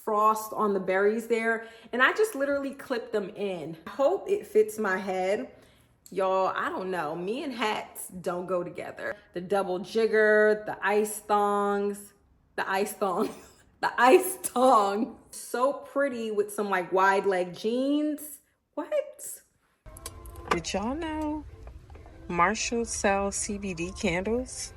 frost on the berries there, and I just literally clipped them in. I hope it fits my head. Y'all, I don't know. Me and hats don't go together. The double jigger, the ice tongs. So pretty with some like wide leg jeans. What? Did y'all know Marshalls sells CBD candles?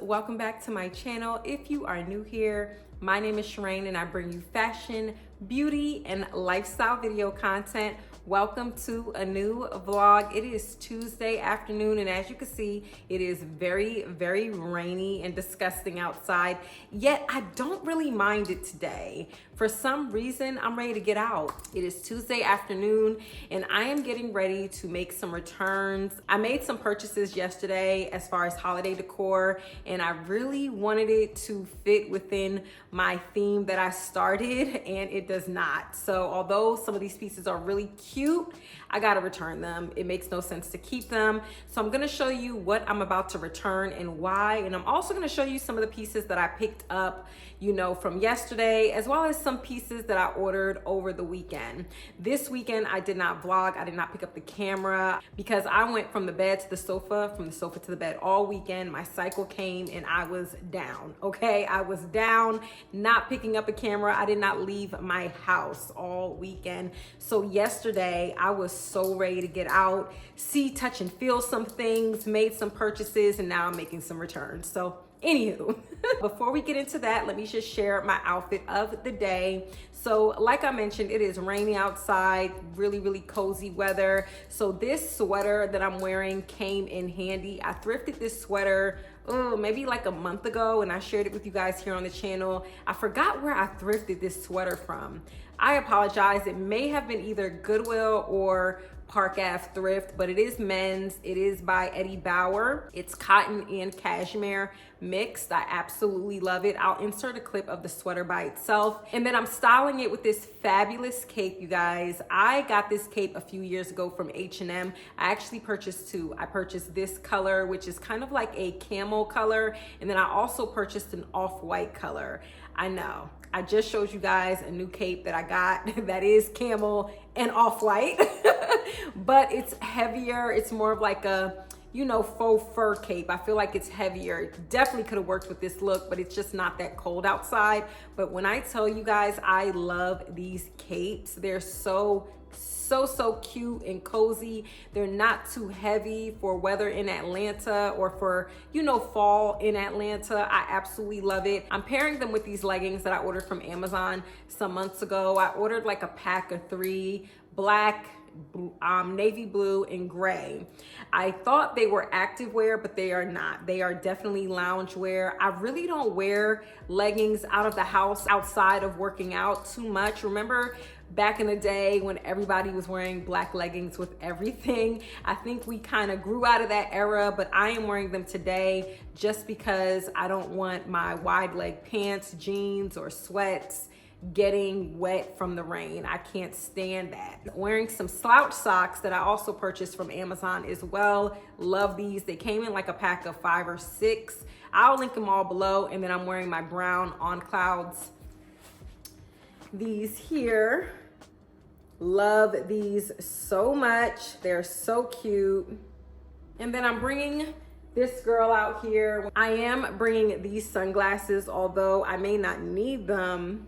Welcome back to my channel. If you are new here, my name is Sherane and I bring you fashion, beauty, and lifestyle video content. Welcome to a new vlog. It is Tuesday afternoon, and as you can see, it is very, very rainy and disgusting outside, yet I don't really mind it today. For some reason, I'm ready to get out. It is Tuesday afternoon, and I am getting ready to make some returns. I made some purchases yesterday as far as holiday decor, and I really wanted it to fit within my theme that I started, and it does not. So although some of these pieces are really cute, I gotta return them. It makes no sense to keep them. So I'm gonna show you what I'm about to return and why. And I'm also gonna show you some of the pieces that I picked up, you know, from yesterday, as well as some pieces that I ordered over the weekend. This weekend, I did not vlog. I did not pick up the camera because I went from the bed to the sofa, from the sofa to the bed all weekend. My cycle came and I was down, okay? I was down, not picking up a camera. I did not leave my house all weekend. So yesterday, I was so ready to get out, see, touch, and feel some things, made some purchases, and now I'm making some returns. So anywho, before we get into that, let me just share my outfit of the day. So like I mentioned, it is rainy outside, really, really cozy weather. So this sweater that I'm wearing came in handy. I thrifted this sweater maybe like a month ago, and I shared it with you guys here on the channel. I forgot where I thrifted this sweater from. I apologize. It may have been either Goodwill or Park Ave Thrift, but it is men's. It is by Eddie Bauer. It's cotton and cashmere mixed. I absolutely love it. I'll insert a clip of the sweater by itself. And then I'm styling it with this fabulous cape, you guys. I got this cape a few years ago from H&M. I actually purchased two. I purchased this color, which is kind of like a camel color. And then I also purchased an off-white color. I know. I just showed you guys a new cape that I got that is camel and off-white, but it's heavier. It's more of like a, you know, faux fur cape. I feel like it's heavier. It definitely could have worked with this look, but it's just not that cold outside. But when I tell you guys, I love these capes. They're so cute and cozy. They're not too heavy for weather in Atlanta or for, you know, fall in Atlanta. I absolutely love it. I'm pairing them with these leggings that I ordered from Amazon some months ago. I ordered like a pack of 3, black, navy blue, and gray. I thought they were activewear, but they are not. They are definitely loungewear. I really don't wear leggings out of the house outside of working out too much. Remember back in the day when everybody was wearing black leggings with everything? I think we kind of grew out of that era, but I am wearing them today just because I don't want my wide leg pants, jeans, or sweats getting wet from the rain. I can't stand that. Wearing some Slouch Socks that I also purchased from Amazon as well. Love these. They came in like a pack of 5 or 6. I'll link them all below. And then I'm wearing my brown On Clouds. These here, love these so much. They're so cute. And then I'm bringing this girl out here. I am bringing these sunglasses, although I may not need them.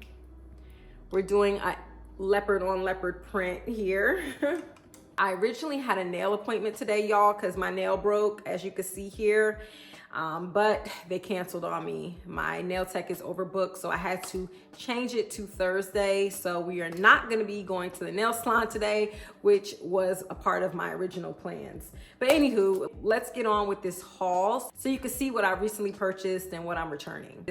We're doing a leopard on leopard print here. I originally had a nail appointment today, y'all, because my nail broke, as you can see here. But they canceled on me. My nail tech is overbooked, so I had to change it to Thursday. So we are not gonna be going to the nail salon today, which was a part of my original plans. But anywho, let's get on with this haul so you can see what I recently purchased and what I'm returning.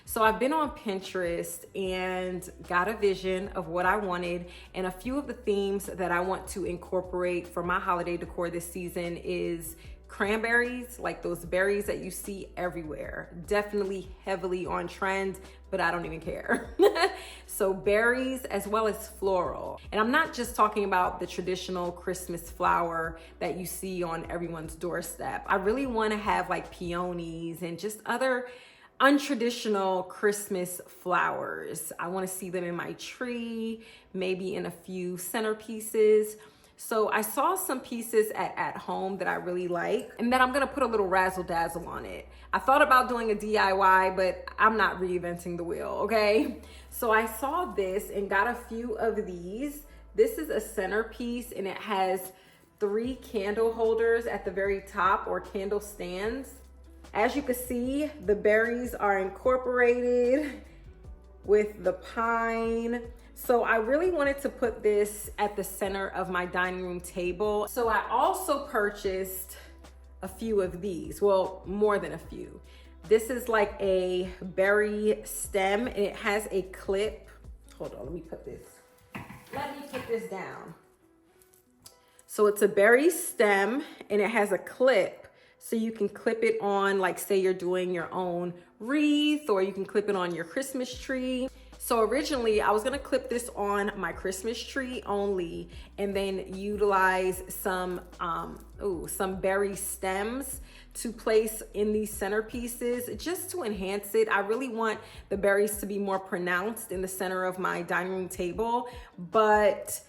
So I've been on Pinterest and got a vision of what I wanted, and a few of the themes that I want to incorporate for my holiday decor this season is cranberries, like those berries that you see everywhere. Definitely heavily on trend, but I don't even care. So berries as well as floral. And I'm not just talking about the traditional Christmas flower that you see on everyone's doorstep. I really want to have like peonies and just other untraditional Christmas flowers. I want to see them in my tree, maybe in a few centerpieces. So I saw some pieces at home that I really like, and then I'm gonna put a little razzle dazzle on it. I thought about doing a DIY, but I'm not reinventing the wheel, okay? So I saw this and got a few of these. This is a centerpiece and it has 3 candle holders at the very top, or candle stands. As you can see, the berries are incorporated with the pine. So I really wanted to put this at the center of my dining room table. So I also purchased a few of these. Well, more than a few. This is like a berry stem and it has a clip. Hold on, let me put this down. So it's a berry stem and it has a clip. So you can clip it on, like say you're doing your own wreath, or you can clip it on your Christmas tree. So originally I was gonna clip this on my Christmas tree only, and then utilize some berry stems to place in these centerpieces just to enhance it. I really want the berries to be more pronounced in the center of my dining room table, but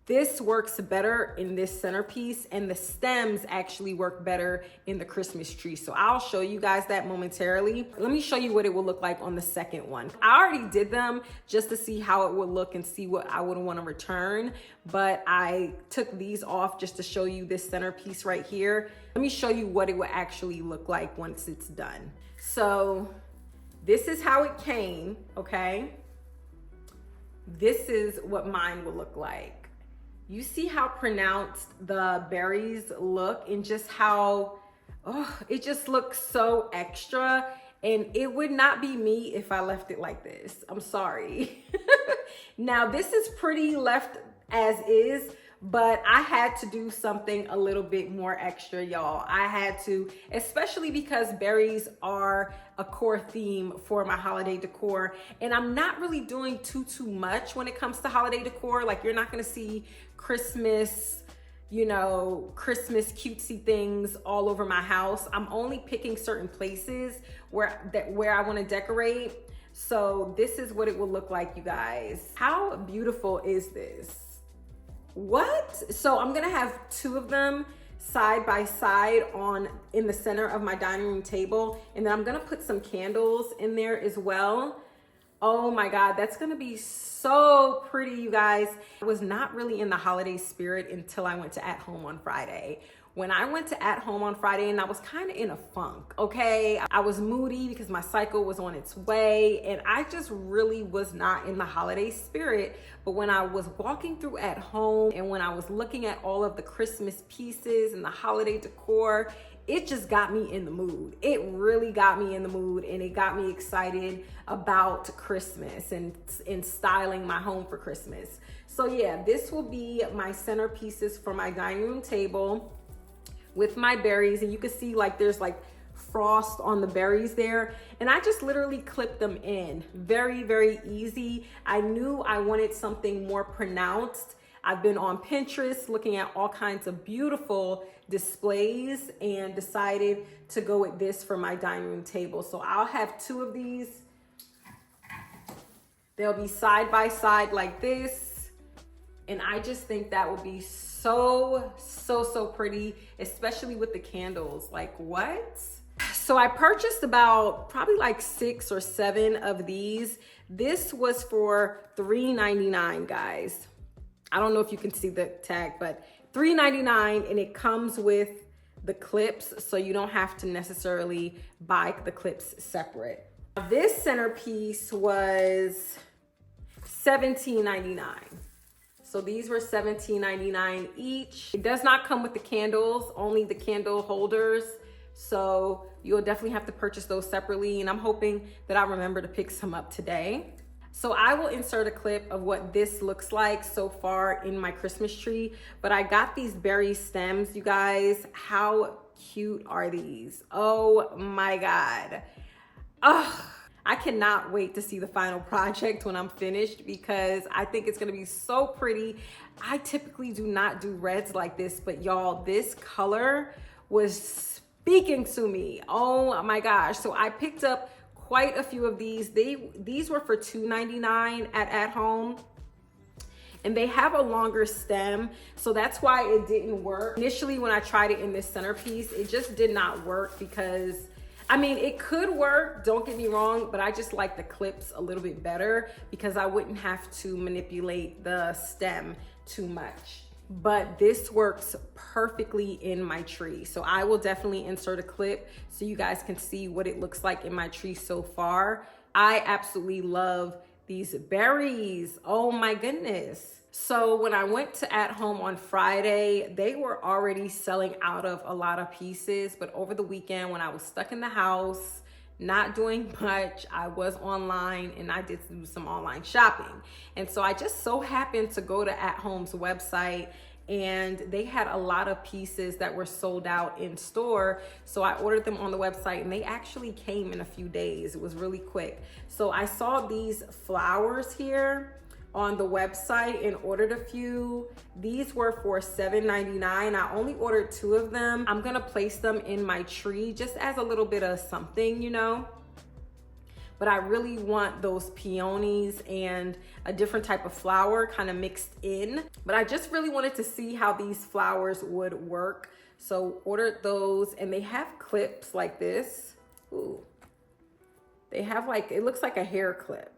this works better in this centerpiece, and the stems actually work better in the Christmas tree. So I'll show you guys that momentarily. Let me show you what it will look like on the second one. I already did them just to see how it would look and see what I would want to return, but I took these off just to show you this centerpiece right here. Let me show you what it would actually look like once it's done. So this is how it came, okay? This is what mine will look like. You see how pronounced the berries look, and just how, it just looks so extra, and it would not be me if I left it like this. I'm sorry. Now this is pretty left as is, but I had to do something a little bit more extra, y'all. I had to, especially because berries are a core theme for my holiday decor, and I'm not really doing too much when it comes to holiday decor. Like, you're not gonna see Christmas, Christmas cutesy things all over my house. I'm only picking certain places where I want to decorate. So this is what it will look like, you guys. How beautiful is this? What? So I'm gonna have 2 of them side by side in the center of my dining room table, and then I'm gonna put some candles in there as well. Oh my God, that's gonna be so pretty, you guys. I was not really in the holiday spirit until I went to At Home on Friday. When I went to At Home on Friday, and I was kind of in a funk, okay? I was moody because my cycle was on its way, and I just really was not in the holiday spirit. But when I was walking through At Home, and when I was looking at all of the Christmas pieces and the holiday decor, it just got me in the mood. It really got me in the mood, and it got me excited about Christmas and styling my home for Christmas. So yeah, this will be my centerpieces for my dining room table with my berries, and you can see like there's like frost on the berries there, and I just literally clipped them in. Very, very easy. I knew I wanted something more pronounced. I've been on Pinterest looking at all kinds of beautiful displays and decided to go with this for my dining room table. So I'll have 2 of these. They'll be side by side like this, and I just think that would be so pretty, especially with the candles. Like, what? So I purchased about probably like 6 or 7 of these. This was for $3.99, guys. I don't know if you can see the tag, but $3.99, and it comes with the clips, so you don't have to necessarily buy the clips separate. This centerpiece was $17.99. So these were $17.99 each. It does not come with the candles, only the candle holders. So you'll definitely have to purchase those separately, and I'm hoping that I remember to pick some up today. So I will insert a clip of what this looks like so far in my Christmas tree, but I got these berry stems, you guys. How cute are these? Oh my God. Ugh. I cannot wait to see the final project when I'm finished because I think it's gonna be so pretty. I typically do not do reds like this, but y'all, this color was speaking to me. Oh my gosh. So I picked up quite a few of these. These were for $2.99 at home. And they have a longer stem, so that's why it didn't work. Initially, when I tried it in this centerpiece, it just did not work because, I mean, it could work, don't get me wrong, but I just like the clips a little bit better because I wouldn't have to manipulate the stem too much. But this works perfectly in my tree. So I will definitely insert a clip so you guys can see what it looks like in my tree so far. I absolutely love these berries. Oh my goodness. So when I went to At Home on Friday, they were already selling out of a lot of pieces. But over the weekend, when I was stuck in the house, not doing much, I was online and I did do some online shopping. And so I just so happened to go to At Home's website and they had a lot of pieces that were sold out in store. So I ordered them on the website and they actually came in a few days. It was really quick. So I saw these flowers here on the website and ordered a few. These were for $7.99. I only ordered 2 of them. I'm gonna place them in my tree just as a little bit of something, you know? But I really want those peonies and a different type of flower kind of mixed in. But I just really wanted to see how these flowers would work. So ordered those, and they have clips like this. Ooh. They have like, it looks like a hair clip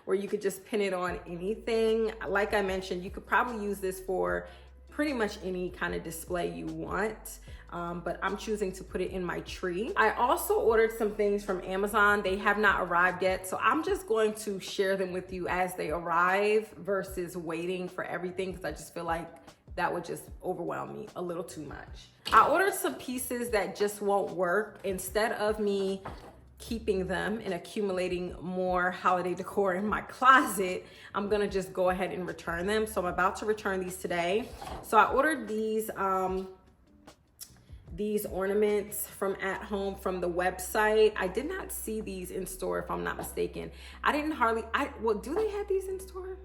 where you could just pin it on anything. Like I mentioned, you could probably use this for pretty much any kind of display you want. But I'm choosing to put it in my tree. I also ordered some things from Amazon. They have not arrived yet, so I'm just going to share them with you as they arrive versus waiting for everything because I just feel like that would just overwhelm me a little too much. I ordered some pieces that just won't work. Instead of me keeping them and accumulating more holiday decor in my closet, I'm gonna just go ahead and return them. So I'm about to return these today. So I ordered these ornaments from At Home from the website. I did not see these in store if I'm not mistaken. Well, do they have these in store?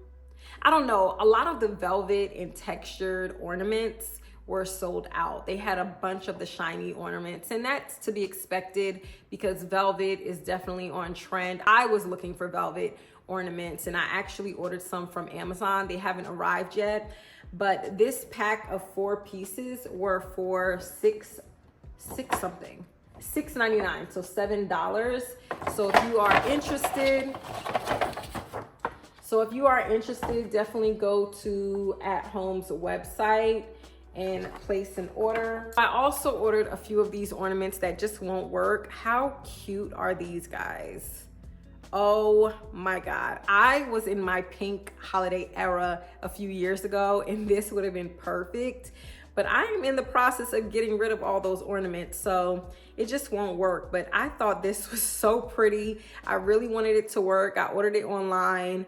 I don't know. A lot of the velvet and textured ornaments were sold out. They had a bunch of the shiny ornaments, and that's to be expected because velvet is definitely on trend. I was looking for velvet ornaments and I actually ordered some from Amazon. They haven't arrived yet, but this pack of 4 pieces were for $6.99, so $7. So if you are interested, definitely go to At Home's website and place an order. I also ordered a few of these ornaments that just won't work. How cute are these guys? Oh my God. I was in my pink holiday era a few years ago and this would have been perfect, but I am in the process of getting rid of all those ornaments, so it just won't work. But I thought this was so pretty. I really wanted it to work. I ordered it online.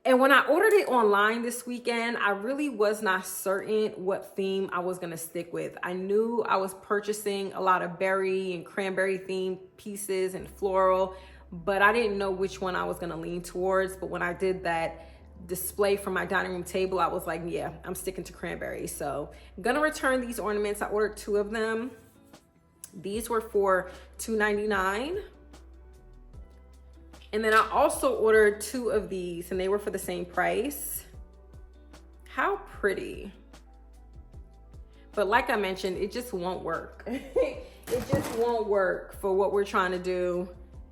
And when I ordered it online this weekend, I really was not certain what theme I was gonna stick with. I knew I was purchasing a lot of berry and cranberry themed pieces and floral, but I didn't know which one I was gonna lean towards. But when I did that display for my dining room table, I was like, yeah, I'm sticking to cranberry. So I'm gonna return these ornaments. I ordered 2 of them. These were for $2.99. And then I also ordered 2 of these and they were for the same price. How pretty. But like I mentioned, it just won't work. It just won't work for what we're trying to do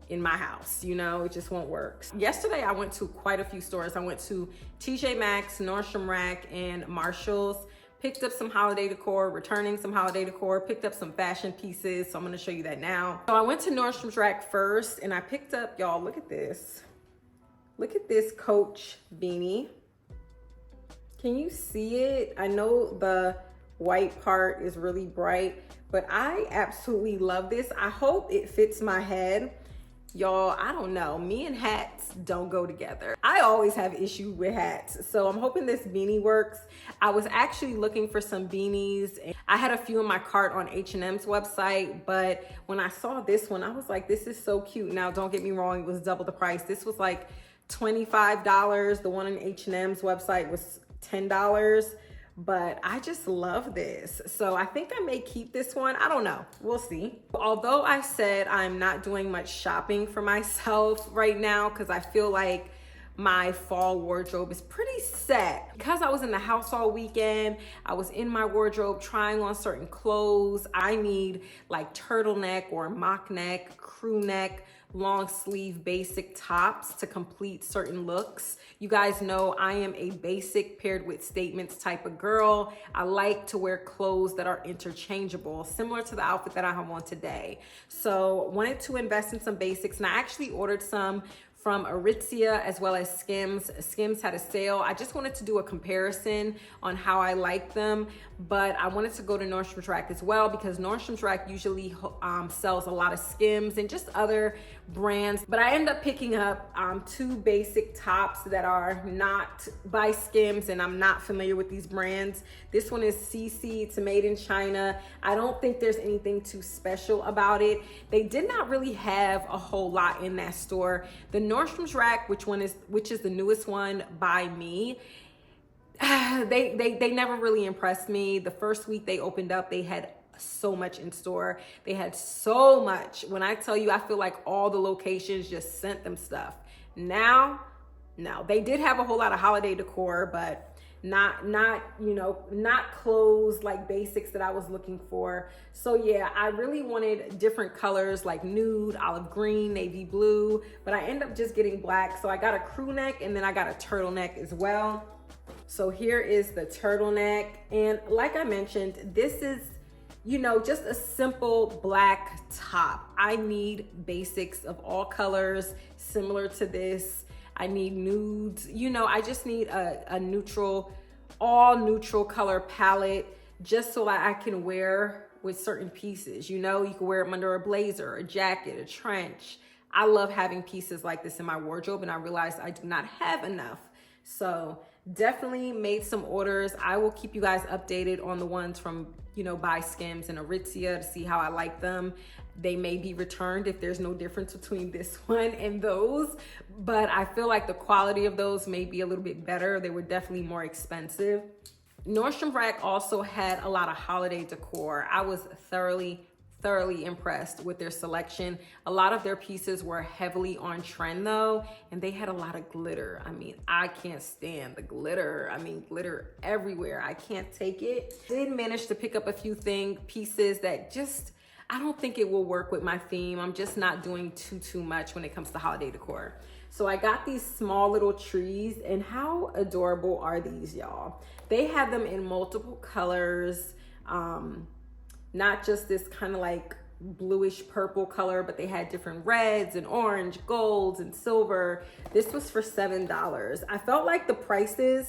in my house, you know, it just won't work. Yesterday, I went to quite a few stores. I went to TJ Maxx, Nordstrom Rack and Marshalls, picked up some holiday decor, returning some holiday decor, picked up some fashion pieces. So I'm gonna show you that now. So I went to Nordstrom's Rack first and I picked up, y'all, look at this. Look at this Coach beanie. Can you see it? I know the white part is really bright, but I absolutely love this. I hope it fits my head. Y'all, I don't know. Me and hats don't go together. I always have issue with hats. So I'm hoping this beanie works. I was actually looking for some beanies. I had a few in my cart on H&M's website, but when I saw this one, I was like, this is so cute. Now, don't get me wrong, it was double the price. This was like $25. The one on H&M's website was $10. But I just love this. So I think I may keep this one. I don't know. We'll see. Although I said I'm not doing much shopping for myself right now because I feel like my fall wardrobe is pretty set. Because I was in the house all weekend, I was in my wardrobe trying on certain clothes. I need like turtleneck or mock neck, crew neck, long sleeve basic tops to complete certain looks. You guys know I am a basic paired with statements type of girl. I like to wear clothes that are interchangeable, similar to the outfit that I have on today. So wanted to invest in some basics, and I actually ordered some from Aritzia as well as Skims. Skims had a sale. I just wanted to do a comparison on how I like them, but I wanted to go to Nordstrom Rack as well because Nordstrom Rack usually sells a lot of Skims and just other brands. But I end up picking up two basic tops that are not by Skims, and I'm not familiar with these brands. This one is CC, it's made in China. I don't think there's anything too special about it. They did not really have a whole lot in that store. The Nordstrom Rack, which is the newest one by me, they never really impressed me. The first week they opened up, they had so much in store. They had so much. When I tell you, I feel like all the locations just sent them stuff. Now, no, they did have a whole lot of holiday decor, but not clothes like basics that I was looking for. So yeah, I really wanted different colors like nude, olive green, navy blue, but I ended up just getting black. So I got a crew neck and then I got a turtleneck as well. So here is the turtleneck. And like I mentioned, this is, just a simple black top. I need basics of all colors similar to this. I need nudes, I just need a all neutral color palette just so that I can wear with certain pieces. You can wear them under a blazer, a jacket, a trench. I love having pieces like this in my wardrobe, and I realized I do not have enough. So definitely made some orders. I will keep you guys updated on the ones from, by Skims and Aritzia to see how I like them. They may be returned if there's no difference between this one and those, but I feel like the quality of those may be a little bit better. They were definitely more expensive. Nordstrom Rack also had a lot of holiday decor. I was thoroughly impressed with their selection. A lot of their pieces were heavily on trend though, and they had a lot of glitter. I mean, I can't stand the glitter. I mean, glitter everywhere. I can't take it. Did manage to pick up a few pieces that just, I don't think it will work with my theme. I'm just not doing too much when it comes to holiday decor. So I got these small little trees, and how adorable are these, y'all? They had them in multiple colors, not just this kind of like bluish purple color, but they had different reds and orange, golds and silver. This was for $7. I felt like the pricing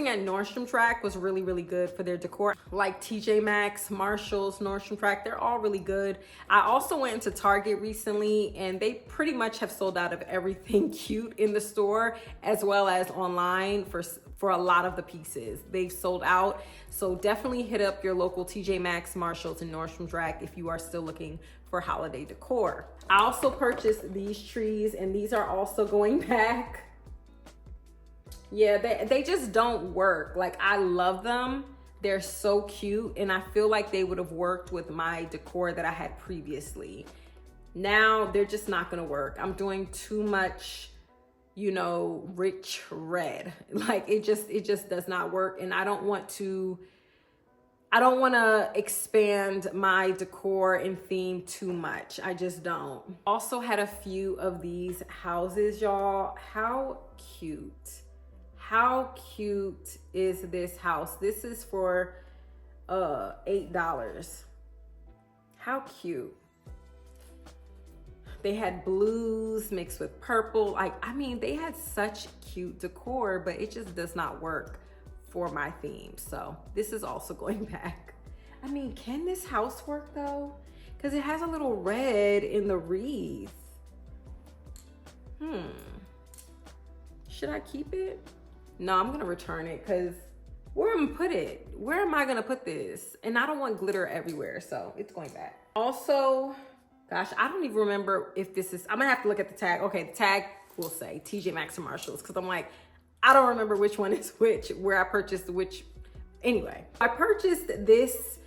at Nordstrom Rack was really good for their decor. Like TJ Maxx, Marshalls, Nordstrom Rack, they're all really good. I also went into Target recently, and they pretty much have sold out of everything cute in the store as well as online for a lot of the pieces. They've sold out. So definitely hit up your local TJ Maxx, Marshalls, and Nordstrom Rack if you are still looking for holiday decor. I also purchased these trees, and these are also going back. Yeah, they just don't work. Like, I love them. They're so cute, and I feel like they would have worked with my decor that I had previously. Now they're just not gonna work. I'm doing too much, rich red. Like, it just does not work, and I don't want to expand my decor and theme too much. I just don't. Also had a few of these houses, y'all. How cute. How cute is this house? This is for $8. How cute. They had blues mixed with purple. They had such cute decor, but it just does not work for my theme. So this is also going back. Can this house work though? because it has a little red in the wreath. Should I keep it? No, I'm gonna return it because where am I gonna put it? Where am I gonna put this? And I don't want glitter everywhere, so it's going back. Also, gosh, I don't even remember if this is, I'm gonna have to look at the tag. Okay, the tag will say TJ Maxx and Marshalls, because I'm like, I don't remember which one is which, where I purchased which. Anyway, I purchased this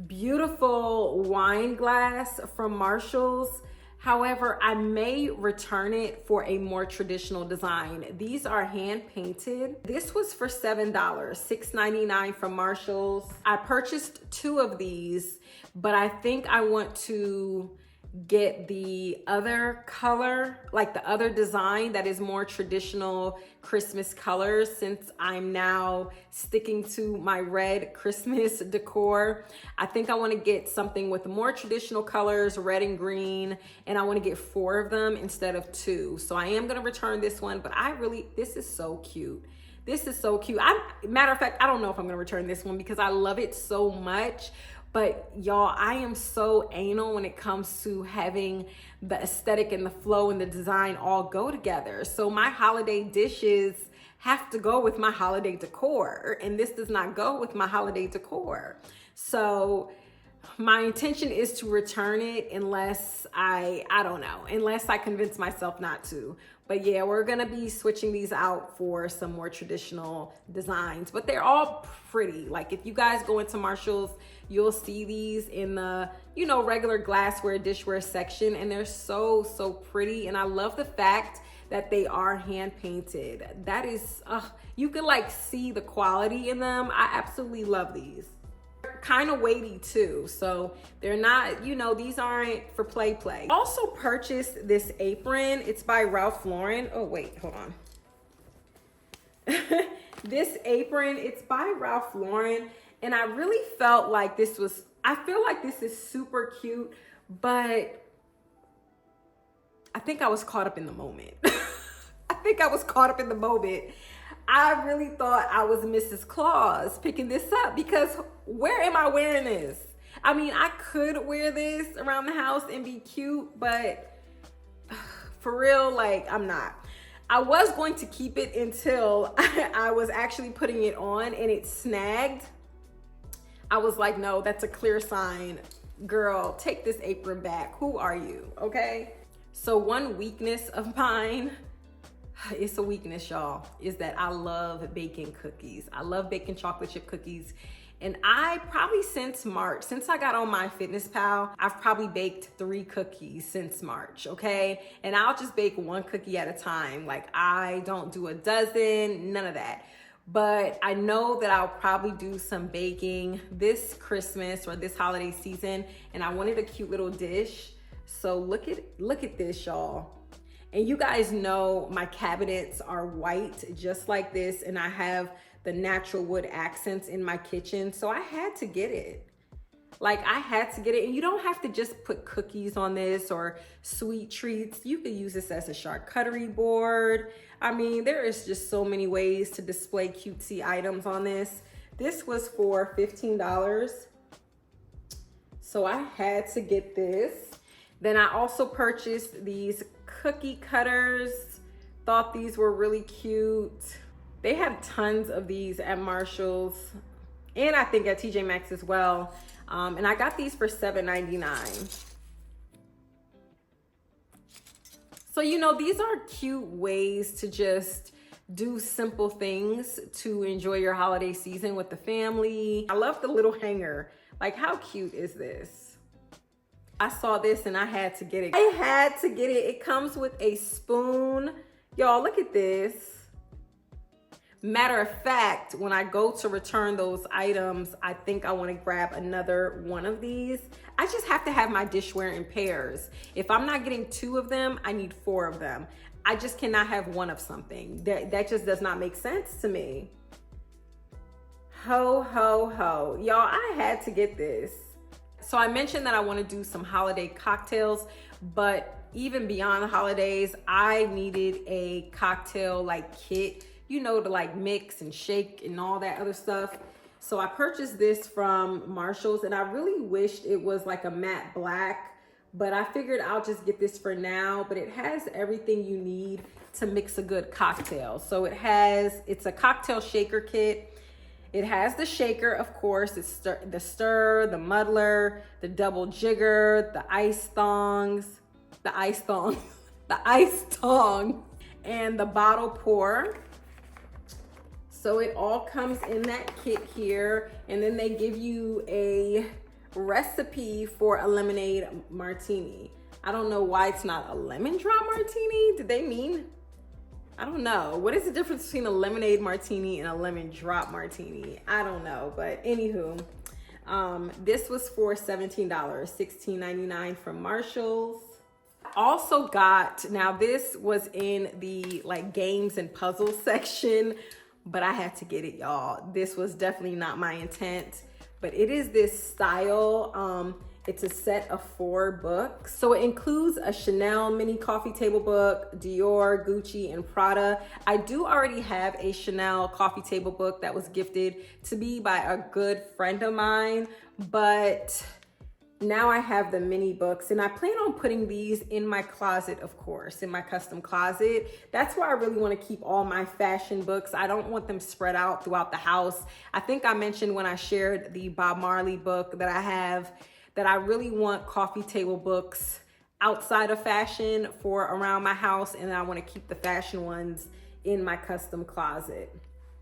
beautiful wine glass from Marshalls. However, I may return it for a more traditional design. These are hand painted. This was for $7, $6.99 from Marshalls. I purchased 2 of these, but I think I want to get the other color, like the other design that is more traditional Christmas colors, since I'm now sticking to my red Christmas decor. I think I want to get something with more traditional colors, red and green, and I want to get 4 of them instead of 2. So I am going to return this one, but this is so cute. This is so cute. Matter of fact, I don't know if I'm going to return this one because I love it so much. But y'all, I am so anal when it comes to having the aesthetic and the flow and the design all go together. So my holiday dishes have to go with my holiday decor, and this does not go with my holiday decor. So my intention is to return it unless I don't know, unless I convince myself not to. But yeah, we're gonna be switching these out for some more traditional designs, but they're all pretty. Like if you guys go into Marshalls, you'll see these in the, you know, regular glassware, dishware section, and they're so, so pretty. And I love the fact that they are hand painted. That is, you can like see the quality in them. I absolutely love these. Kind of weighty too, so they're not, you know, these aren't for play. Also purchased this apron. It's by Ralph Lauren. Oh wait, hold on. This apron, it's by Ralph Lauren, and I really felt like I feel like this is super cute, but I think I was caught up in the moment. I really thought I was Mrs. Claus picking this up, because where am I wearing this? I mean, I could wear this around the house and be cute, but for real, like, I'm not. I was going to keep it until I was actually putting it on and it snagged. I was like, no, that's a clear sign. Girl, take this apron back. Who are you? Okay. So one weakness of mine, it's a weakness, y'all, is that I love baking cookies. I love baking chocolate chip cookies. And I probably since March, since I got on MyFitnessPal, I've probably baked 3 cookies since March, okay? And I'll just bake 1 cookie at a time. Like, I don't do a dozen, none of that. But I know that I'll probably do some baking this Christmas or this holiday season, and I wanted a cute little dish. So look at this, y'all. And you guys know my cabinets are white just like this, and I have the natural wood accents in my kitchen. So I had to get it. Like, I had to get it. And you don't have to just put cookies on this or sweet treats. You could use this as a charcuterie board. I mean, there is just so many ways to display cutesy items on this. This was for $15. So I had to get this. Then I also purchased these cookie cutters. Thought these were really cute. They have tons of these at Marshalls, and I think at TJ Maxx as well. And I got these for $7.99. So, you know, these are cute ways to just do simple things to enjoy your holiday season with the family. I love the little hanger. Like, how cute is this? I saw this and I had to get it. I had to get it. It comes with a spoon. Y'all, look at this. Matter of fact, when I go to return those items, I think I want to grab another one of these. I just have to have my dishware in pairs. If I'm not getting 2 of them, I need 4 of them. I just cannot have 1 of something. That just does not make sense to me. Ho, ho, ho. Y'all, I had to get this. So I mentioned that I want to do some holiday cocktails, but even beyond the holidays, I needed a cocktail like kit, you know, to like mix and shake and all that other stuff. So I purchased this from Marshalls, and I really wished it was like a matte black, but I figured I'll just get this for now. But it has everything you need to mix a good cocktail. So it's a cocktail shaker kit. It has the shaker, of course. It's the stir, the muddler, the double jigger, the ice tongs, and the bottle pour. So it all comes in that kit here. And then they give you a recipe for a lemonade martini. I don't know why it's not a lemon drop martini. Did they mean? I don't know. What is the difference between a lemonade martini and a lemon drop martini? I don't know, but anywho, this was for $17, $16.99 from Marshalls. Also got, now this was in the like games and puzzles section, but I had to get it, y'all. This was definitely not my intent, but it is this style. It's a set of 4 books. So it includes a Chanel mini coffee table book, Dior, Gucci, and Prada. I do already have a Chanel coffee table book that was gifted to me by a good friend of mine, but now I have the mini books, and I plan on putting these in my closet, of course, in my custom closet. That's where I really want to keep all my fashion books. I don't want them spread out throughout the house. I think I mentioned when I shared the Bob Marley book that I have, that I really want coffee table books outside of fashion for around my house, and I want to keep the fashion ones in my custom closet.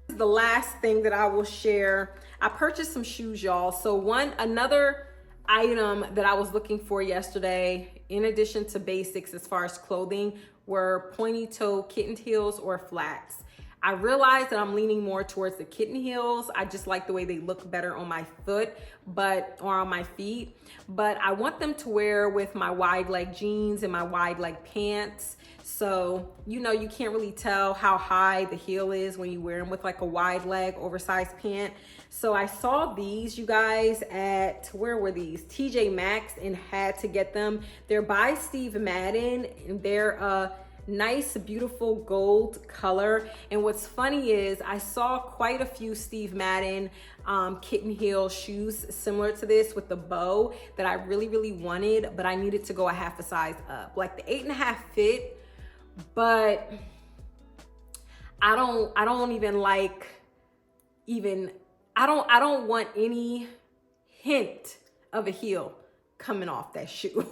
The last thing that I will share, I purchased some shoes, y'all. So another item that I was looking for yesterday, in addition to basics as far as clothing, were pointy toe kitten heels or flats. I realized that I'm leaning more towards the kitten heels. I just like the way they look better on my foot, or on my feet. But I want them to wear with my wide leg jeans and my wide leg pants. So, you know, you can't really tell how high the heel is when you wear them with like a wide leg oversized pant. So I saw these, you guys, at, where were these? TJ Maxx, and had to get them. They're by Steve Madden, and they're a nice, beautiful gold color. And what's funny is I saw quite a few Steve Madden kitten heel shoes similar to this with the bow that I really, really wanted, but I needed to go a half a size up. Like the 8.5 fit, but I don't even like I don't want any hint of a heel coming off that shoe.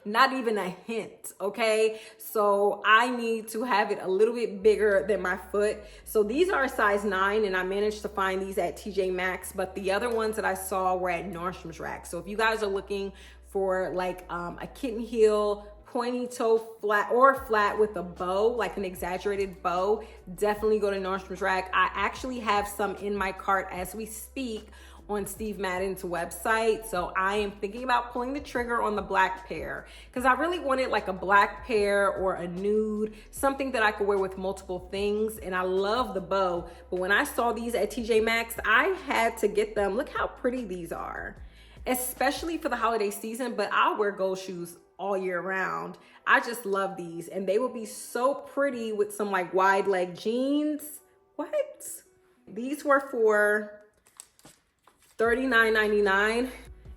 Not even a hint, okay? So I need to have it a little bit bigger than my foot. So these are a size 9, and I managed to find these at TJ Maxx, but the other ones that I saw were at Nordstrom Rack. So if you guys are looking for like a kitten heel, pointy toe flat with a bow, like an exaggerated bow, definitely go to Nordstrom Rack. I actually have some in my cart as we speak on Steve Madden's website. So I am thinking about pulling the trigger on the black pair, because I really wanted like a black pair or a nude, something that I could wear with multiple things. And I love the bow, but when I saw these at TJ Maxx, I had to get them. Look how pretty these are, especially for the holiday season, but I'll wear gold shoes all year round. I just love these, and they will be so pretty with some like wide leg jeans. What? These were for $39.99.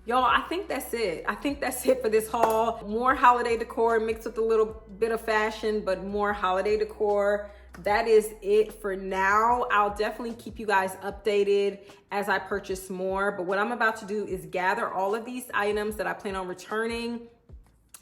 Y'all, I think that's it. I think that's it for this haul. More holiday decor mixed with a little bit of fashion, but more holiday decor. That is it for now. I'll definitely keep you guys updated as I purchase more. But what I'm about to do is gather all of these items that I plan on returning,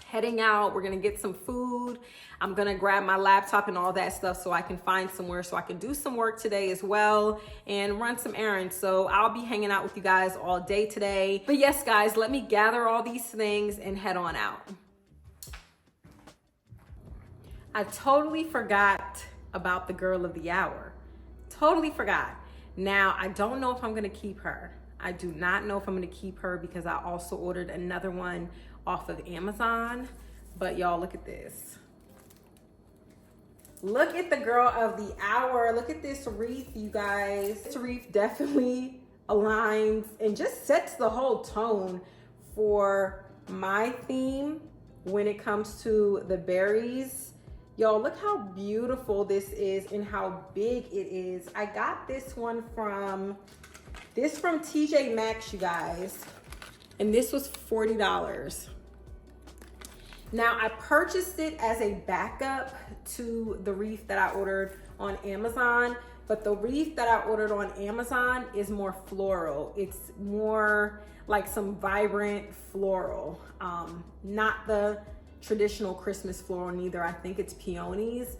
heading out. We're gonna get some food. I'm gonna grab my laptop and all that stuff so I can find somewhere so I can do some work today as well and run some errands. So I'll be hanging out with you guys all day today. But yes, guys, let me gather all these things and head on out. I totally forgot about the girl of the hour. Totally forgot. Now, I don't know if I'm gonna keep her. I do not know if I'm gonna keep her because I also ordered another one off of Amazon. But y'all, look at this. Look at the girl of the hour. Look at this wreath, you guys. This wreath definitely aligns and just sets the whole tone for my theme when it comes to the berries. Y'all, look how beautiful this is and how big it is. I got this one from This from TJ Maxx, you guys. And this was $40. Now, I purchased it as a backup to the wreath that I ordered on Amazon, but the wreath that I ordered on Amazon is more floral. It's more like some vibrant floral, not the traditional Christmas floral neither. I think it's peonies,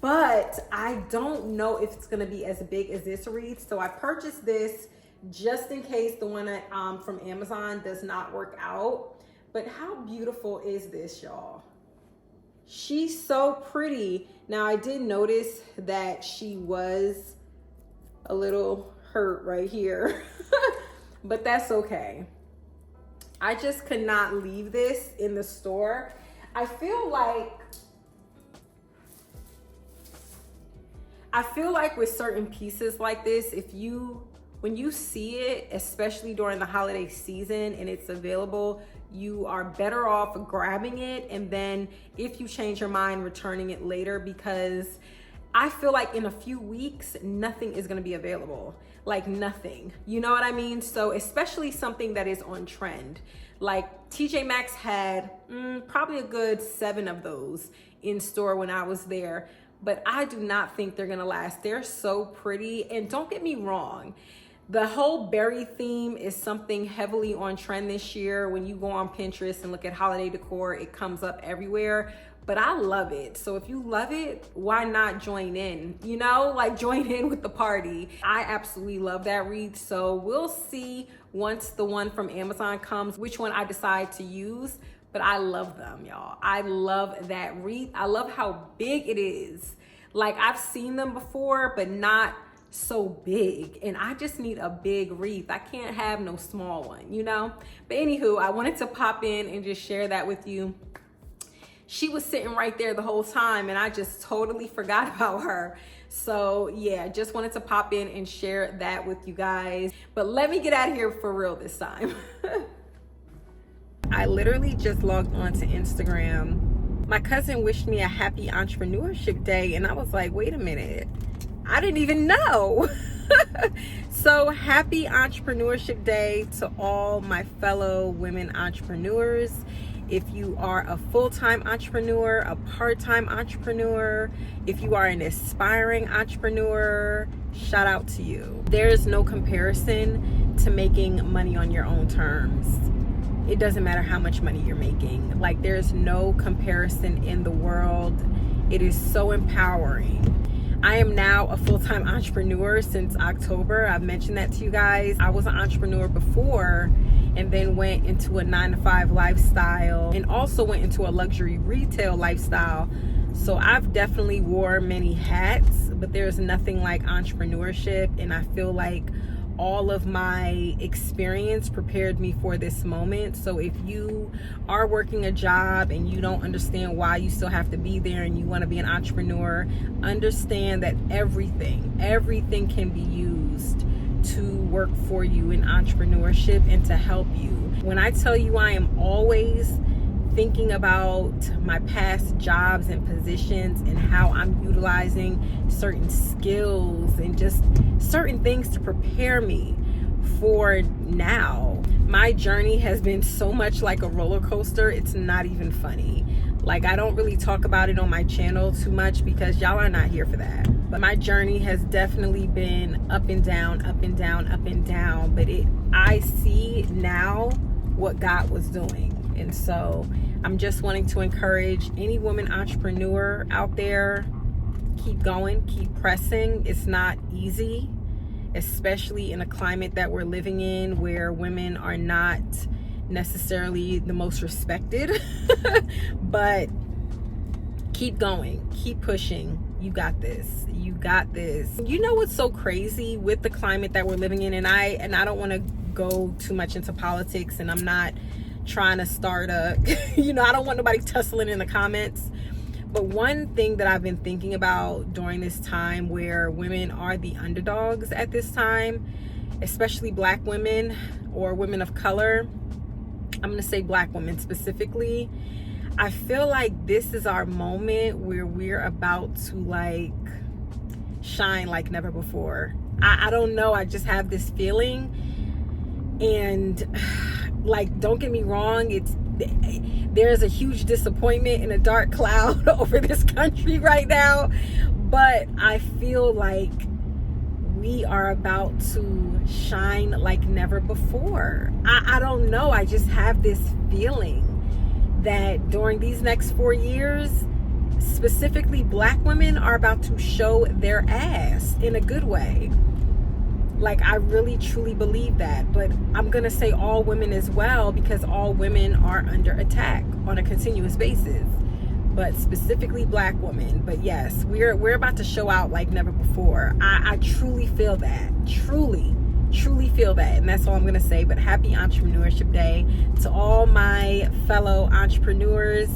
but I don't know if it's gonna be as big as this wreath. So I purchased this just in case the one that, from Amazon does not work out. But how beautiful is this, y'all? She's so pretty. Now, I did notice that she was a little hurt right here, but that's okay. I just could not leave this in the store. I feel like with certain pieces like this, when you see it, especially during the holiday season and it's available, you are better off grabbing it, and then if you change your mind, returning it later, because I feel like in a few weeks, nothing is gonna be available. Like nothing, you know what I mean? So especially something that is on trend. Like TJ Maxx had probably a good 7 of those in store when I was there, but I do not think they're gonna last. They're so pretty, and don't get me wrong, the whole berry theme is something heavily on trend this year. When you go on Pinterest and look at holiday decor, it comes up everywhere, but I love it. So if you love it, why not join in? You know, like join in with the party. I absolutely love that wreath. So we'll see once the one from Amazon comes, which one I decide to use, but I love them, y'all. I love that wreath. I love how big it is. Like I've seen them before, but not so big, and I just need a big wreath. I can't have no small one, you know? But anywho, I wanted to pop in and just share that with you. She was sitting right there the whole time, and I just totally forgot about her. So yeah, just wanted to pop in and share that with you guys. But let me get out of here for real this time. I literally just logged onto Instagram. My cousin wished me a happy entrepreneurship day, and I was like, wait a minute, I didn't even know. So happy entrepreneurship day to all my fellow women entrepreneurs. If you are a full-time entrepreneur, a part-time entrepreneur, if you are an aspiring entrepreneur, shout out to you. There's no comparison to making money on your own terms. It doesn't matter how much money you're making. Like there's no comparison in the world. It is so empowering. I am now a full-time entrepreneur since October. I've mentioned that to you guys. I was an entrepreneur before and then went into a 9-to-5 lifestyle and also went into a luxury retail lifestyle. So I've definitely wore many hats, but there's nothing like entrepreneurship, and I feel like all of my experience prepared me for this moment. So if you are working a job and you don't understand why you still have to be there and you want to be an entrepreneur, understand that everything can be used to work for you in entrepreneurship and to help you. When I tell you I am always thinking about my past jobs and positions and how I'm utilizing certain skills and just certain things to prepare me for now. My journey has been so much like a roller coaster, it's not even funny. Like I don't really talk about it on my channel too much because y'all are not here for that. But my journey has definitely been up and down, up and down, up and down. But I see now what God was doing. And so I'm just wanting to encourage any woman entrepreneur out there, keep going, keep pressing. It's not easy, especially in a climate that we're living in where women are not necessarily the most respected. But keep going, keep pushing. You got this. You got this. You know what's so crazy with the climate that we're living in, and I don't want to go too much into politics, and I'm not trying to start a I don't want nobody tussling in the comments, but one thing that I've been thinking about during this time where women are the underdogs at this time, especially Black women or women of color, I'm gonna say Black women specifically, I feel like this is our moment where we're about to like shine like never before. I don't know, I just have this feeling. And like, don't get me wrong, there's a huge disappointment and a dark cloud over this country right now, but I feel like we are about to shine like never before. I don't know, I just have this feeling that during these next 4 years, specifically Black women are about to show their ass in a good way. Like, I really truly believe that. But I'm gonna say all women as well, because all women are under attack on a continuous basis, but specifically Black women. But yes, we're about to show out like never before. I truly feel that. Truly feel that. And that's all I'm gonna say. But happy Entrepreneurship Day to all my fellow entrepreneurs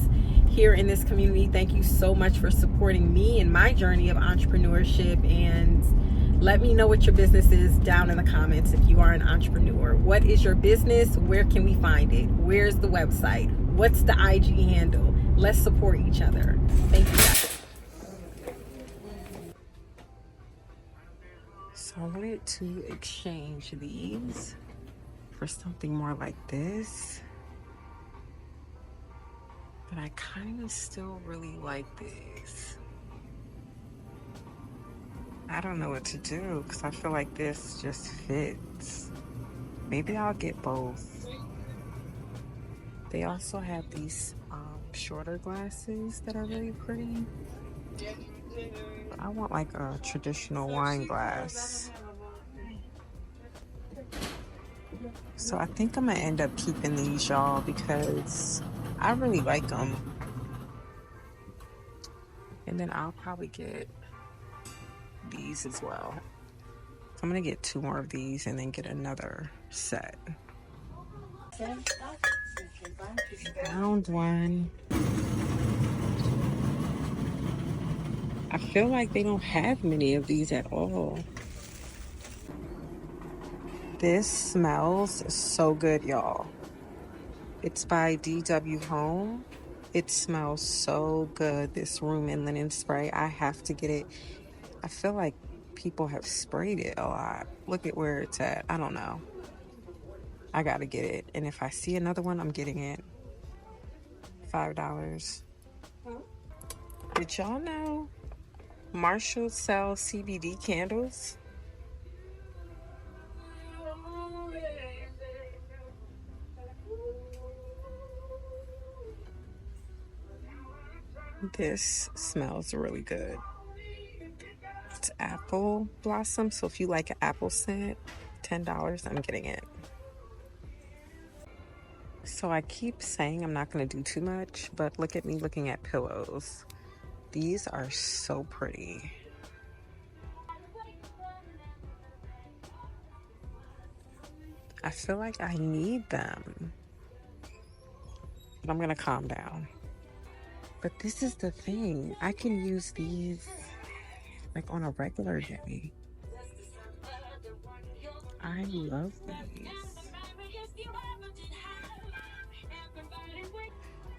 here in this community. Thank you so much for supporting me in my journey of entrepreneurship. And let me know what your business is down in the comments if you are an entrepreneur. What is your business? Where can we find it? Where's the website? What's the IG handle? Let's support each other. Thank you, guys. So I wanted to exchange these for something more like this. But I kind of still really like this. I don't know what to do because I feel like this just fits. Maybe I'll get both. They also have these shorter glasses that are really pretty. But I want like a traditional wine glass. So I think I'm gonna end up keeping these, y'all, because I really like them. And then I'll probably get these as well. So I'm gonna get 2 more of these and then get another set. Found one. I feel like they don't have many of these at all. This smells so good, y'all. It's by DW Home. It smells so good, this room and linen spray. I have to get it. I feel like people have sprayed it a lot. Look at where it's at. I don't know. I gotta get it. And if I see another one, I'm getting it. $5. Did y'all know Marshalls sells CBD candles? This smells really good. It's apple blossom, so if you like an apple scent, $10, I'm getting it. So I keep saying I'm not going to do too much, but look at me looking at pillows. These are so pretty. I feel like I need them, but I'm going to calm down. But this is the thing. I can use these like on a regular day. I love these.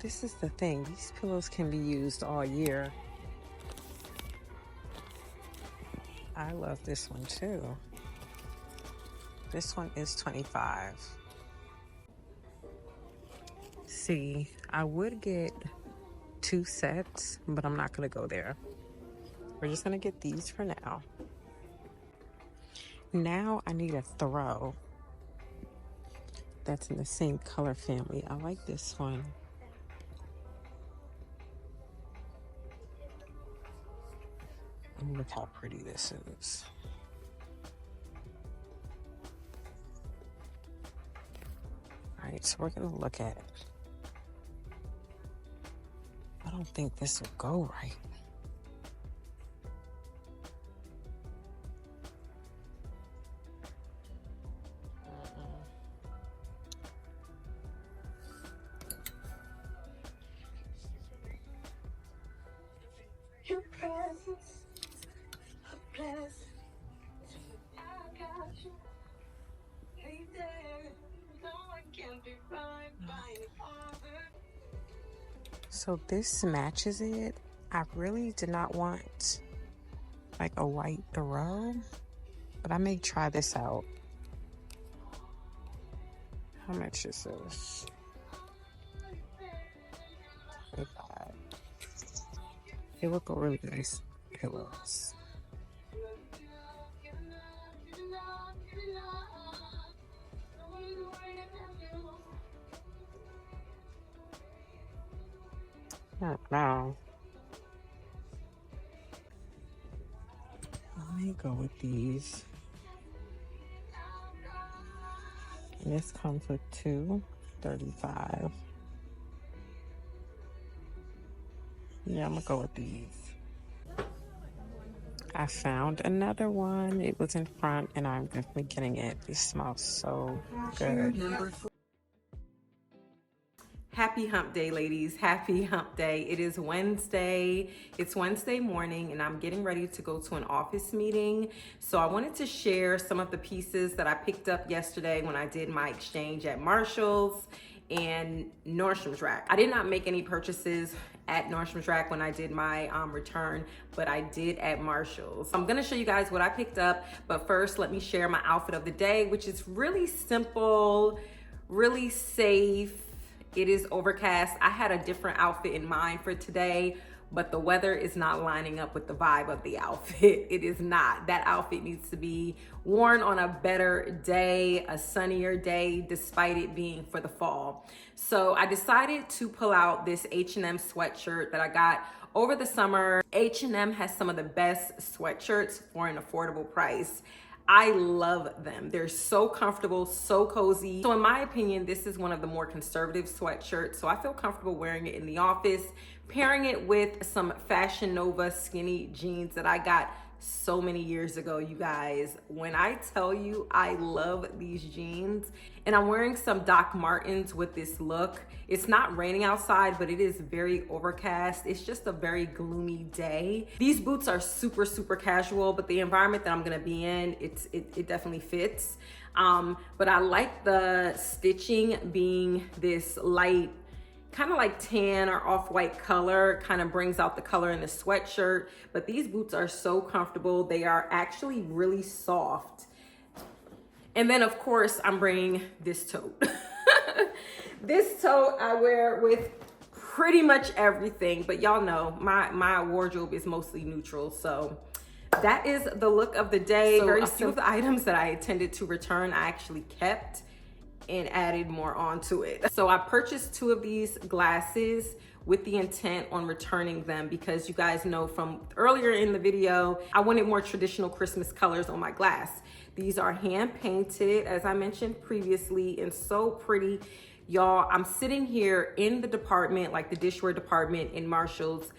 This is the thing. These pillows can be used all year. I love this one too. This one is $25. See, I would get 2 sets, but I'm not gonna go there. We're just gonna get these for now. Now I need a throw that's in the same color family. I like this one. And look how pretty this is. All right, so we're gonna look at it. I don't think this will go right. Your presence, a blessing. I got you. Hey there, no one can be right by your father. So this matches it. I really did not want like a white throw, but I may try this out. How much is this? 25. They look really nice pillows. Oh, wow. Let me go with these. And this comes with two, 35. Yeah, I'm gonna go with these. I found another one. It was in front, and I'm definitely getting it. This smells so good. Happy hump day, ladies. Happy hump day. It is Wednesday. It's Wednesday morning and I'm getting ready to go to an office meeting. So I wanted to share some of the pieces that I picked up yesterday when I did my exchange at Marshalls and Nordstrom Rack. I did not make any purchases at Nordstrom Rack when I did my return, but I did at Marshalls. I'm gonna show you guys what I picked up, but first let me share my outfit of the day, which is really simple, really safe. It is overcast. I had a different outfit in mind for today, but the weather is not lining up with the vibe of the outfit. It is not. That outfit needs to be worn on a better day, a sunnier day, despite it being for the fall. So I decided to pull out this H&M sweatshirt that I got over the summer. H&M has some of the best sweatshirts for an affordable price. I love them. They're so comfortable, so cozy. So in my opinion, this is one of the more conservative sweatshirts. So I feel comfortable wearing it in the office, pairing it with some Fashion Nova skinny jeans that I got so many years ago, you guys. When I tell you I love these jeans, and I'm wearing some Doc Martens with this look. It's not raining outside, but it is very overcast. It's just a very gloomy day. These boots are super, super casual, but the environment that I'm gonna be in, it definitely fits. But I like the stitching being this light, kind of like tan or off-white color, kind of brings out the color in the sweatshirt. But these boots are so comfortable. They are actually really soft. And then of course I'm bringing this tote. This tote I wear with pretty much everything, but y'all know my wardrobe is mostly neutral. So that is the look of the day. So a few of the items that I intended to return, I actually kept and added more onto it. So I purchased 2 of these glasses with the intent on returning them because you guys know from earlier in the video, I wanted more traditional Christmas colors on my glass. These are hand painted, as I mentioned previously, and so pretty. Y'all, I'm sitting here in the department, like the dishware department in Marshalls,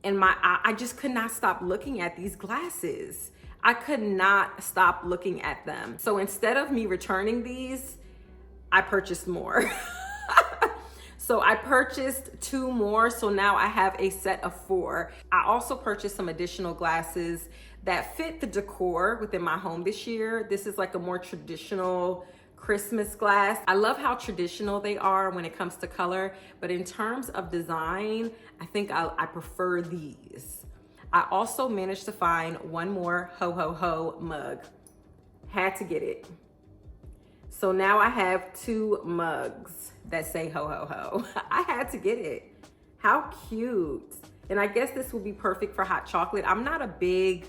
and I just could not stop looking at these glasses. I could not stop looking at them. So instead of me returning these, I purchased more. So I purchased 2 more, so now I have a set of 4. I also purchased some additional glasses that fit the decor within my home this year. This is like a more traditional Christmas glass. I love how traditional they are when it comes to color, but in terms of design, I think I prefer these. I also managed to find one more ho ho ho mug. Had to get it. So now I have 2 mugs that say ho ho ho. I had to get it. How cute. And I guess this will be perfect for hot chocolate. I'm not a big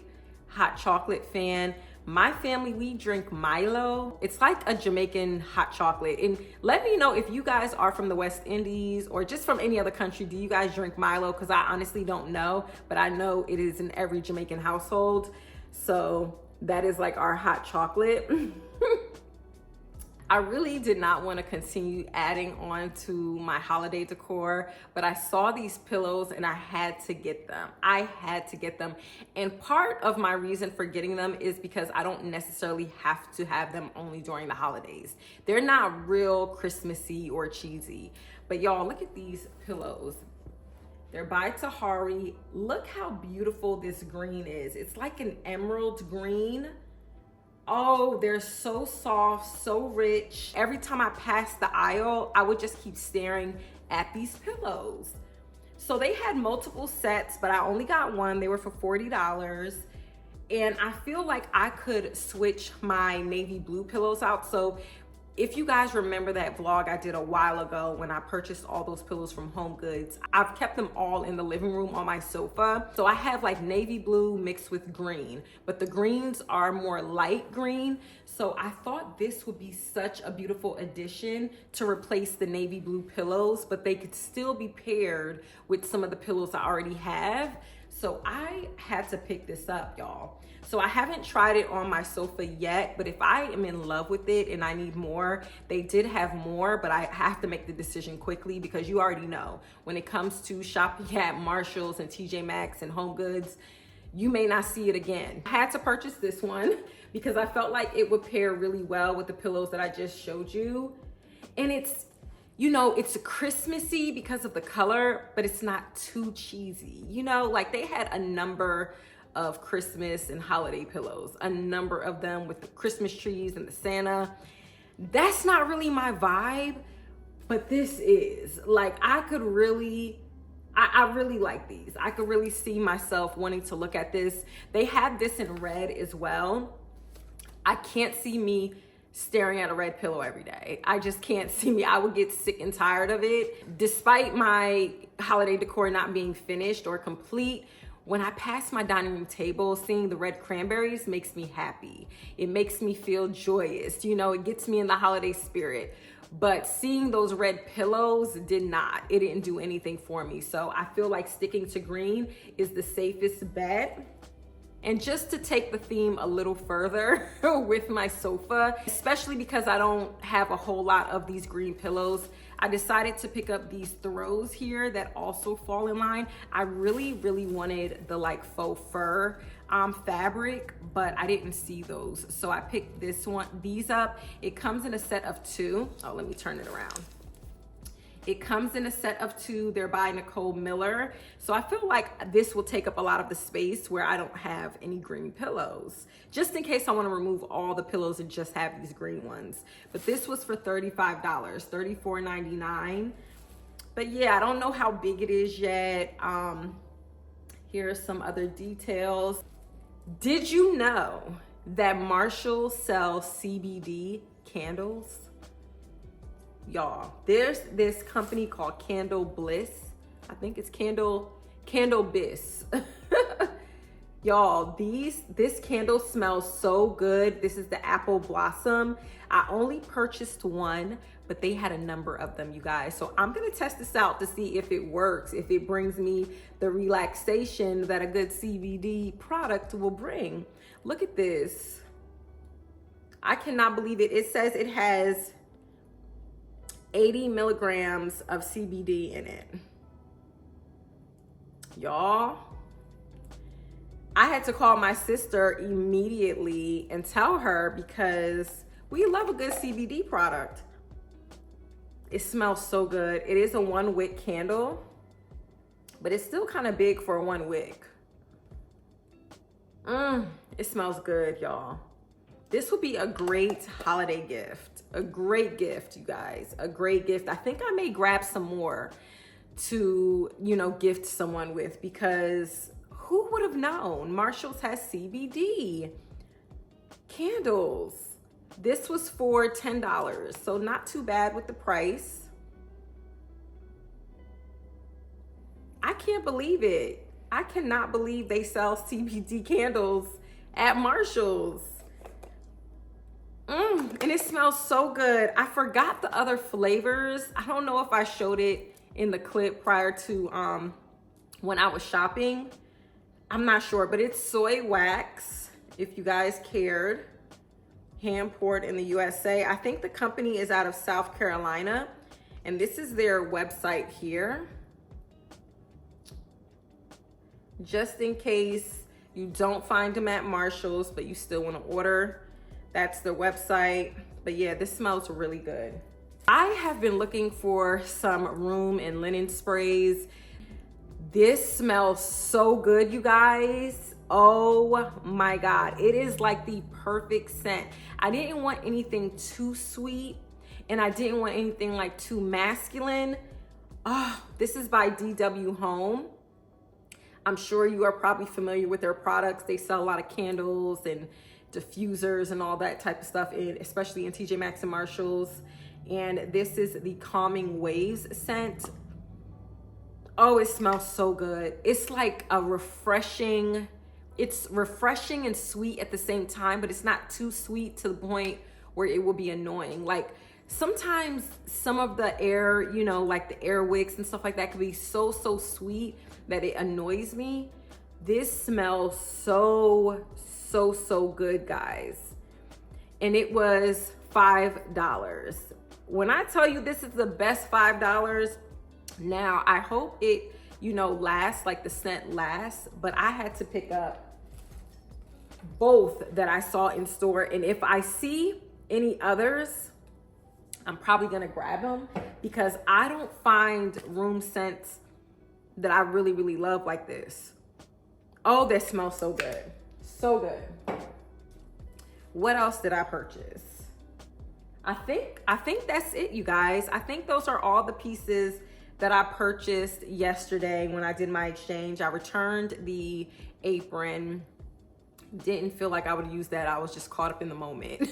hot chocolate fan. My family, we drink Milo. It's like a Jamaican hot chocolate. And let me know if you guys are from the West Indies or just from any other country. Do you guys drink Milo? Because I honestly don't know, but I know it is in every Jamaican household. So that is like our hot chocolate. I really did not want to continue adding on to my holiday decor, but I saw these pillows and I had to get them. I had to get them. And part of my reason for getting them is because I don't necessarily have to have them only during the holidays. They're not real Christmassy or cheesy. But y'all, look at these pillows. They're by Tahari. Look how beautiful this green is. It's like an emerald green. Oh, they're so soft, so rich. Every time I passed the aisle, I would just keep staring at these pillows. So they had multiple sets, but I only got one. They were for $40. And I feel like I could switch my navy blue pillows out. So if you guys remember that vlog I did a while ago when I purchased all those pillows from Home Goods, I've kept them all in the living room on my sofa. So I have like navy blue mixed with green, but the greens are more light green. So I thought this would be such a beautiful addition to replace the navy blue pillows, but they could still be paired with some of the pillows I already have. So I had to pick this up, y'all. So I haven't tried it on my sofa yet, but if I am in love with it and I need more, they did have more, but I have to make the decision quickly because you already know when it comes to shopping at Marshalls and TJ Maxx and Home Goods, you may not see it again. I had to purchase this one because I felt like it would pair really well with the pillows that I just showed you. And it's, you know, it's Christmassy because of the color, but it's not too cheesy. You know, like they had a number of Christmas and holiday pillows, a number of them with the Christmas trees and the Santa. That's not really my vibe, but this is. Like I could really, I really like these. I could really see myself wanting to look at this. They have this in red as well. I can't see me staring at a red pillow every day. I just can't see me. I would get sick and tired of it. Despite my holiday decor not being finished or complete, when I pass my dining room table, seeing the red cranberries makes me happy. It makes me feel joyous. You know, it gets me in the holiday spirit. But seeing those red pillows did not. It didn't do anything for me. So I feel like sticking to green is the safest bet. And just to take the theme a little further with my sofa, especially because I don't have a whole lot of these green pillows, I decided to pick up these throws here that also fall in line. I really wanted the like faux fur fabric, but I didn't see those. So I picked these up. It comes in a set of 2. Oh, let me turn it around. It comes in a set of 2. They're by Nicole Miller. So I feel like this will take up a lot of the space where I don't have any green pillows, just in case I want to remove all the pillows and just have these green ones. But this was for $35, $34.99. But yeah, I don't know how big it is yet. Here are some other details. Did you know that Marshalls sells CBD candles? Y'all, there's this company called Candle Bliss. I think it's Candle Biss. Y'all, this candle smells so good. This is the Apple Blossom. I only purchased one, but they had a number of them, you guys. So I'm gonna test this out to see if it works, if it brings me the relaxation that a good CBD product will bring. Look at this. I cannot believe it. It says it has 80 milligrams of CBD in it. Y'all, I had to call my sister immediately and tell her because we love a good CBD product. It smells so good. It is a 1 wick candle, but it's still kind of big for a 1 wick. It smells good, y'all. This would be a great holiday gift. A great gift, you guys. A great gift. I think I may grab some more to, you know, gift someone with, because who would have known Marshalls has CBD candles. This was for $10, so not too bad with the price. I can't believe it. I cannot believe they sell CBD candles at Marshalls. And it smells so good. I forgot the other flavors. I don't know if I showed it in the clip prior to when I was shopping. I'm not sure, but it's soy wax, if you guys cared. Hand poured in the USA. I think the company is out of South Carolina, and this is their website here. Just in case you don't find them at Marshalls, but you still want to order, that's their website. But yeah, this smells really good. I have been looking for some room and linen sprays. This smells so good, you guys. Oh my God. It is like the perfect scent. I didn't want anything too sweet, and I didn't want anything like too masculine. Oh, this is by DW Home. I'm sure you are probably familiar with their products. They sell a lot of candles and diffusers and all that type of stuff, especially in TJ Maxx and Marshalls. And this is the Calming Waves scent. Oh, it smells so good. It's like a refreshing, it's refreshing and sweet at the same time, but it's not too sweet to the point where it will be annoying. Like sometimes some of the air, you know, like the air wicks and stuff like that could be so sweet that it annoys me. This smells so good, guys. And it was $5. When I tell you this is the best $5, now I hope it, you know, lasts, like the scent lasts, but I had to pick up both that I saw in store. And if I see any others, I'm probably gonna grab them because I don't find room scents that I really love like this. Oh, that smells so good. So good. What else did I purchase? I think that's it, you guys. I think those are all the pieces that I purchased yesterday when I did my exchange. I returned the apron. Didn't feel like I would use that. I was just caught up in the moment.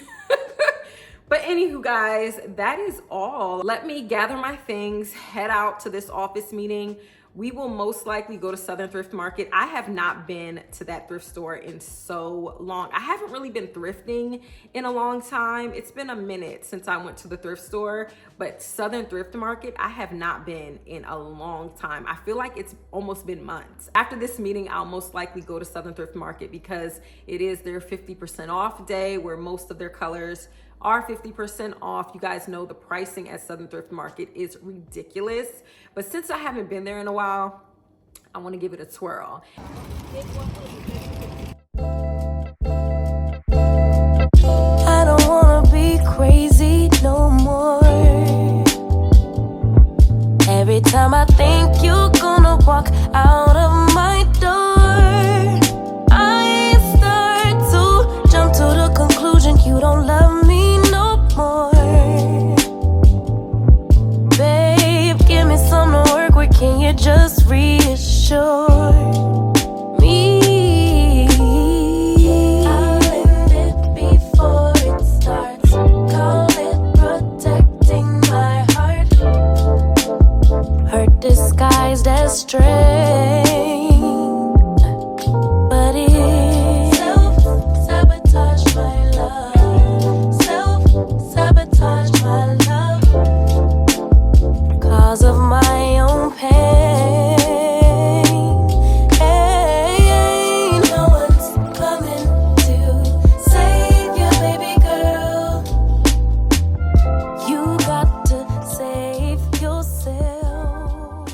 But anywho, guys, that is all. Let me gather my things, head out to this office meeting. We will most likely go to Southern Thrift Market. I have not been to that thrift store in so long. I haven't really been thrifting in a long time. It's been a minute since I went to the thrift store, but Southern Thrift Market, I have not been in a long time. I feel like it's almost been months. After this meeting, I'll most likely go to Southern Thrift Market because it is their 50% off day where most of their colors are 50% off. You guys know the pricing at Southern Thrift Market is ridiculous. But since I haven't been there in a while, I want to give it a twirl. I don't want to be crazy no more. Every time I think you're gonna walk out of my door, I start to jump to the conclusion you don't love me no more. Babe, give me something to work with, can you just reassure me? I'll end it before it starts. Call it protecting my heart. Hurt disguised as strength, but it's self-sabotage my love. Self-sabotage my love. Cause of my own pain. No one's coming to save you, baby girl. You got to save yourself.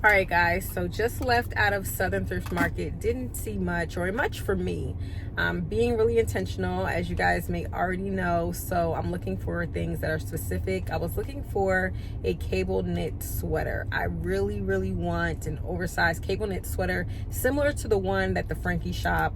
All right, guys, so just left out of Southern Thrift Market. Didn't see much or much for me. Being really intentional, as you guys may already know, so I'm looking for things that are specific. I was looking for a cable knit sweater. I really want an oversized cable knit sweater similar to the one that the Frankie shop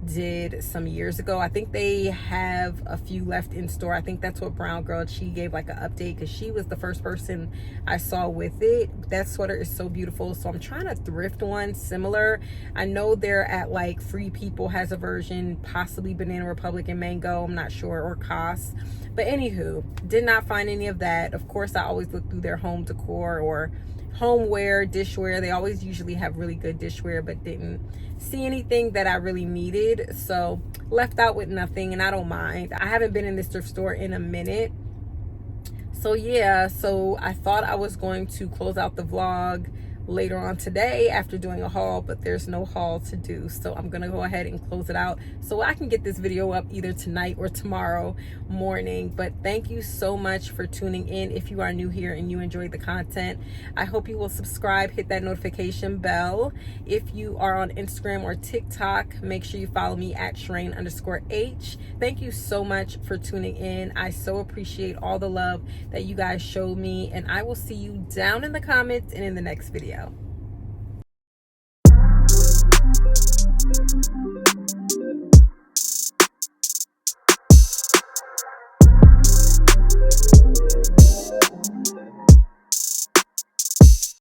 did some years ago. I think they have a few left in store. I think that's what Brown Girl, she gave like an update because she was the first person I saw with it. That sweater is so beautiful, so I'm trying to thrift one similar. I know they're at like Free People has a version, possibly Banana Republic and Mango, I'm not sure, or COS. But anywho, did not find any of that. Of course, I always look through their home decor or homeware, dishware. They always usually have really good dishware, but didn't see anything that I really needed, so left out with nothing. And I don't mind. I haven't been in this thrift store in a minute, so yeah, so I thought I was going to close out the vlog later on today after doing a haul, but there's no haul to do, so I'm gonna go ahead and close it out so I can get this video up either tonight or tomorrow morning. But thank you so much for tuning in. If you are new here and you enjoyed the content, I hope you will subscribe, hit that notification bell. If you are on Instagram or TikTok, make sure you follow me at Sherane_H. Thank you so much for tuning in. I so appreciate all the love that you guys showed me, and I will see you down in the comments and in the next video.